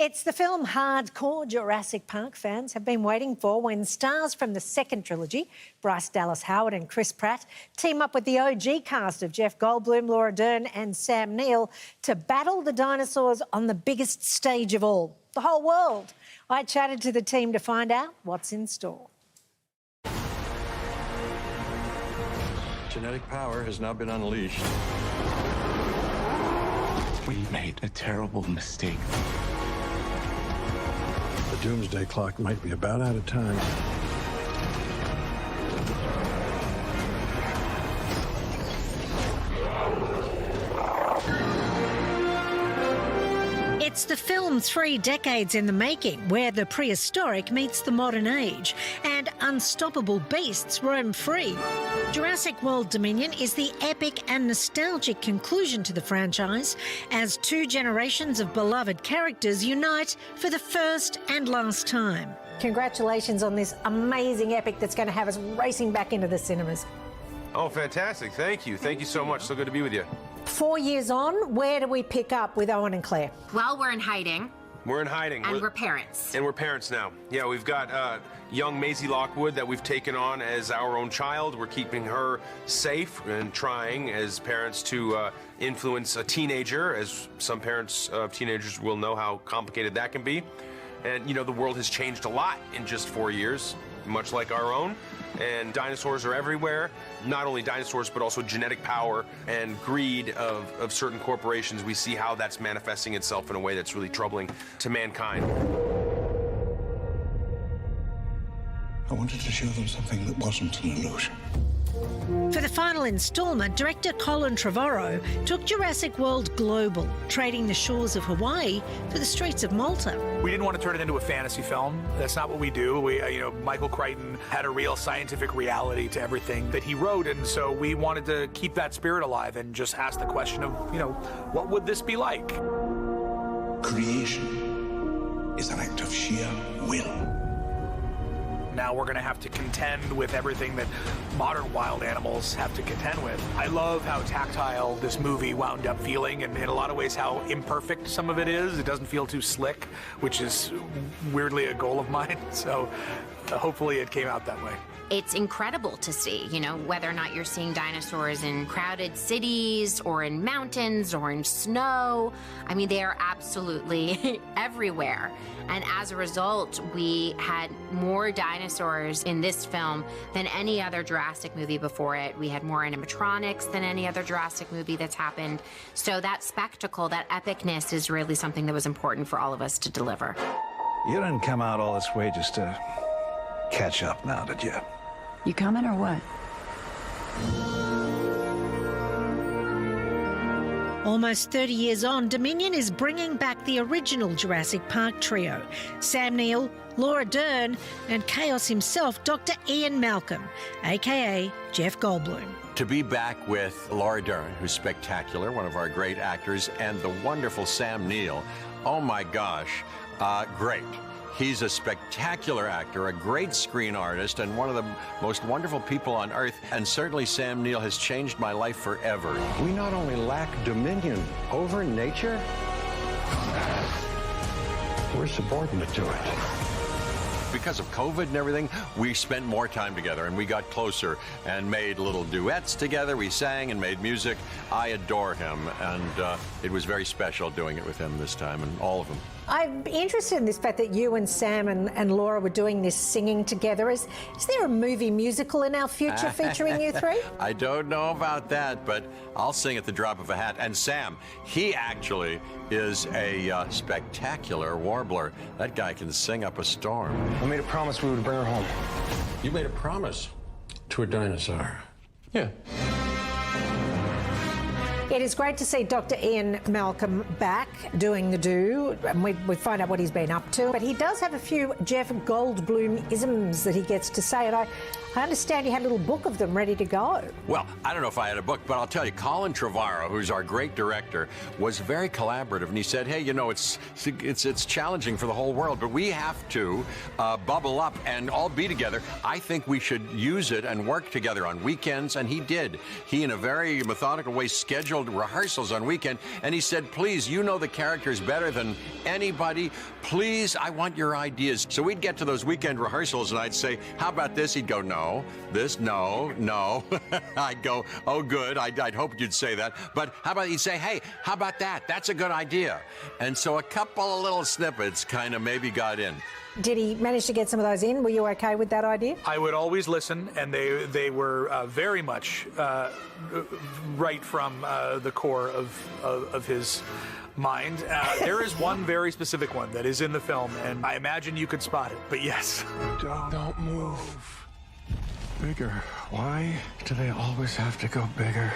It's the film hardcore Jurassic Park fans have been waiting for, when stars from the second trilogy, Bryce Dallas Howard and Chris Pratt, team up with the OG cast of Jeff Goldblum, Laura Dern and Sam Neill to battle the dinosaurs on the biggest stage of all, the whole world. I chatted to the team to find out what's in store. Genetic power has now been unleashed. We made a terrible mistake. The doomsday clock might be about out of time. It's the film 3 decades in the making, where the prehistoric meets the modern age and unstoppable beasts roam free. Jurassic World Dominion is the epic and nostalgic conclusion to the franchise, as 2 generations of beloved characters unite for the first and last time. Congratulations on this amazing epic that's going to have us racing back into the cinemas. Oh, fantastic. Thank you. Thank you so much. So good to be with you. 4 years on, where do we pick up with Owen and Claire? Well, we're in hiding. We're in hiding. And we're parents. And we're parents now. Yeah, we've got young Maisie Lockwood that we've taken on as our own child. We're keeping her safe and trying as parents to influence a teenager, as some parents of teenagers will know how complicated that can be. And, you know, the world has changed a lot in just 4 years, much like our own. And dinosaurs are everywhere. Not only dinosaurs, but also genetic power and greed of certain corporations. We see how that's manifesting itself in a way that's really troubling to mankind. I wanted to show them something that wasn't an illusion. For the final instalment, director Colin Trevorrow took Jurassic World global, trading the shores of Hawaii for the streets of Malta. We didn't want to turn it into a fantasy film. That's not what we do. Michael Crichton had a real scientific reality to everything that he wrote, and so we wanted to keep that spirit alive and just ask the question of, what would this be like? Creation is an act of sheer will. Now we're going to have to contend with everything that modern wild animals have to contend with. I love how tactile this movie wound up feeling, and in a lot of ways how imperfect some of it is. It doesn't feel too slick, which is weirdly a goal of mine, so hopefully it came out that way. It's incredible to see, whether or not you're seeing dinosaurs in crowded cities or in mountains or in snow. I mean, they are absolutely everywhere. And as a result, we had more dinosaurs in this film than any other Jurassic movie before it. We had more animatronics than any other Jurassic movie that's happened. So that spectacle, that epicness is really something that was important for all of us to deliver. You didn't come out all this way just to catch up now, did you? You coming or what? Almost 30 years on, Dominion is bringing back the original Jurassic Park trio: Sam Neill, Laura Dern and Chaos himself, Dr. Ian Malcolm, a.k.a. Jeff Goldblum. To be back with Laura Dern, who's spectacular, one of our great actors, and the wonderful Sam Neill, oh my gosh, great. He's a spectacular actor, a great screen artist, and one of the most wonderful people on earth. And certainly Sam Neill has changed my life forever. We not only lack dominion over nature, we're subordinate to it. Because of COVID and everything, we spent more time together, and we got closer and made little duets together. We sang and made music. I adore him, and it was very special doing it with him this time, and all of them. I'm interested in this fact that you and Sam and Laura were doing this singing together. Is there a movie musical in our future featuring you three? I don't know about that, but I'll sing at the drop of a hat. And Sam, he actually is a spectacular warbler. That guy can sing up a storm. I made a promise we would bring her home. You made a promise to a dinosaur? Yeah. It is great to see Dr. Ian Malcolm back doing the do, and we find out what he's been up to. But he does have a few Jeff Goldblum-isms that he gets to say, and I understand you had a little book of them ready to go. Well, I don't know if I had a book, but I'll tell you, Colin Trevorrow, who's our great director, was very collaborative, and he said, hey, it's challenging for the whole world, but we have to bubble up and all be together. I think we should use it and work together on weekends, and he did. He, in a very methodical way, scheduled scheduled rehearsals on weekend, and he said, please, you know the characters better than anybody. Please, I want your ideas. So we'd get to those weekend rehearsals, and I'd say, how about this? He'd go, no. This, no, no. I'd go, oh, good. I'd hope you'd say that. But how about, he'd say, hey, how about that? That's a good idea. And so a couple of little snippets kind of maybe got in. Did he manage to get some of those in? Were you okay with that idea? I would always listen, and they were very much right from the core of his mind. There is one very specific one that is in the film, and I imagine you could spot it, but yes. Don't move. Bigger. Why do they always have to go bigger?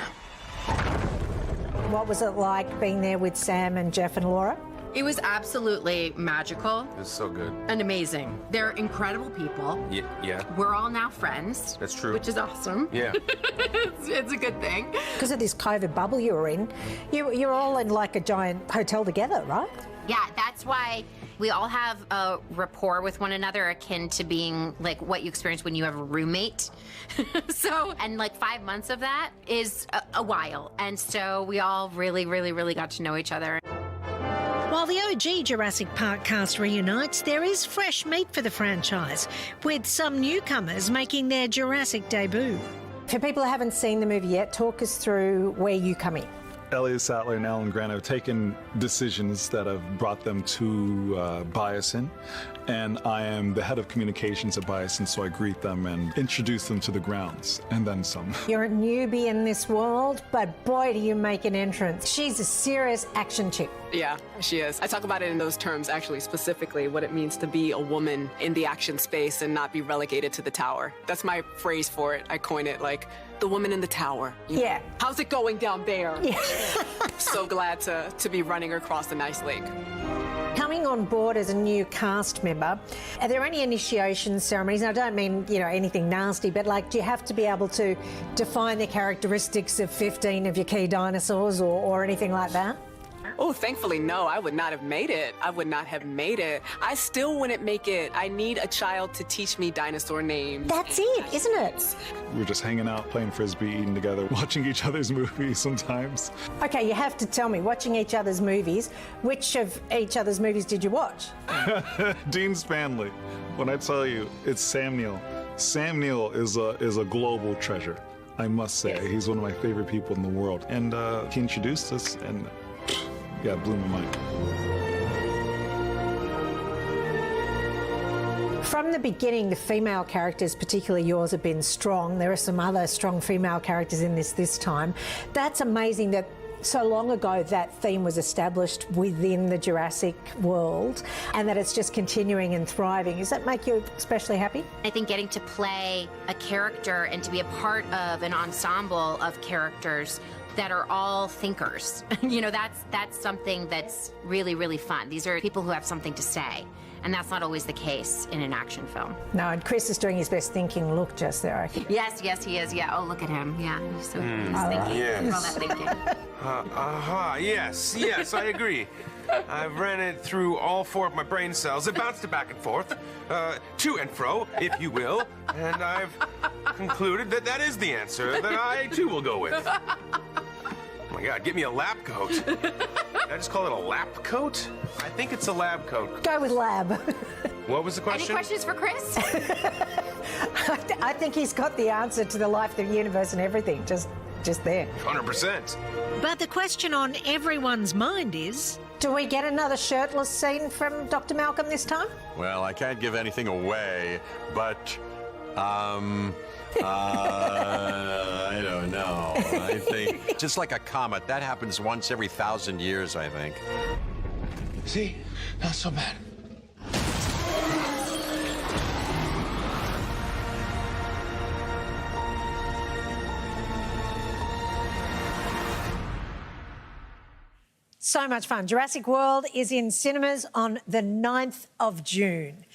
What was it like being there with Sam and Jeff and Laura? It was absolutely magical It's so good. and amazing. They're incredible people. Yeah. We're all now friends. That's true. Which is awesome. Yeah. it's a good thing. Because of this COVID bubble you were in, you're all in like a giant hotel together, right? Yeah, that's why we all have a rapport with one another akin to being like what you experience when you have a roommate. And like 5 months of that is a while. And so we all really, really, really got to know each other. While the OG Jurassic Park cast reunites, there is fresh meat for the franchise, with some newcomers making their Jurassic debut. For people who haven't seen the movie yet, talk us through where you come in. Elliot Sattler and Alan Grant have taken decisions that have brought them to Biosin, and I am the head of communications at Biosin, so I greet them and introduce them to the grounds, and then some. You're a newbie in this world, but boy, do you make an entrance. She's a serious action chick. Yeah, she is. I talk about it in those terms, actually, specifically what it means to be a woman in the action space and not be relegated to the tower. That's my phrase for it. I coin it like the woman in the tower. Yeah. How's it going down there? Yeah. So glad to be running across the nice lake. Coming on board as a new cast member, are there any initiation ceremonies? And I don't mean, anything nasty, but like, do you have to be able to define the characteristics of 15 of your key dinosaurs or anything like that? Oh, thankfully, no. I would not have made it. I would not have made it. I still wouldn't make it. I need a child to teach me dinosaur names. That's it, isn't it? We're just hanging out, playing Frisbee, eating together, watching each other's movies sometimes. Okay, you have to tell me, watching each other's movies, which of each other's movies did you watch? Dean Spanley. When I tell you, it's Sam Neill. Sam Neill is a global treasure, I must say. Yes. He's one of my favorite people in the world. And he introduced us, and yeah, it blew my mind. From the beginning, the female characters, particularly yours, have been strong. There are some other strong female characters in this time. That's amazing that so long ago that theme was established within the Jurassic world and that it's just continuing and thriving. Does that make you especially happy? I think getting to play a character and to be a part of an ensemble of characters that are all thinkers. That's something that's really, really fun. These are people who have something to say, and that's not always the case in an action film. No, and Chris is doing his best thinking look just there, I think. Yes, he is. Yeah. Oh, look at him. Yeah. He's so he's thinking. yes. Look at all that thinking. Yes, I agree. I've ran it through all 4 of my brain cells. It bounced back and forth, to and fro, if you will, and I've concluded that that is the answer that I, too, will go with. Oh my God, give me a lab coat. Did I just call it a lab coat? I think it's a lab coat. Go with lab. What was the Any question? questions for Chris? I think he's got the answer to the life, the universe and everything, just there. 100%. But the question on everyone's mind is, do we get another shirtless scene from Dr. Malcolm this time? Well, I can't give anything away, but, I don't know. I think just like a comet, that happens once every 1,000 years, I think. See? Not so bad. So much fun. Jurassic World is in cinemas on the 9th of June.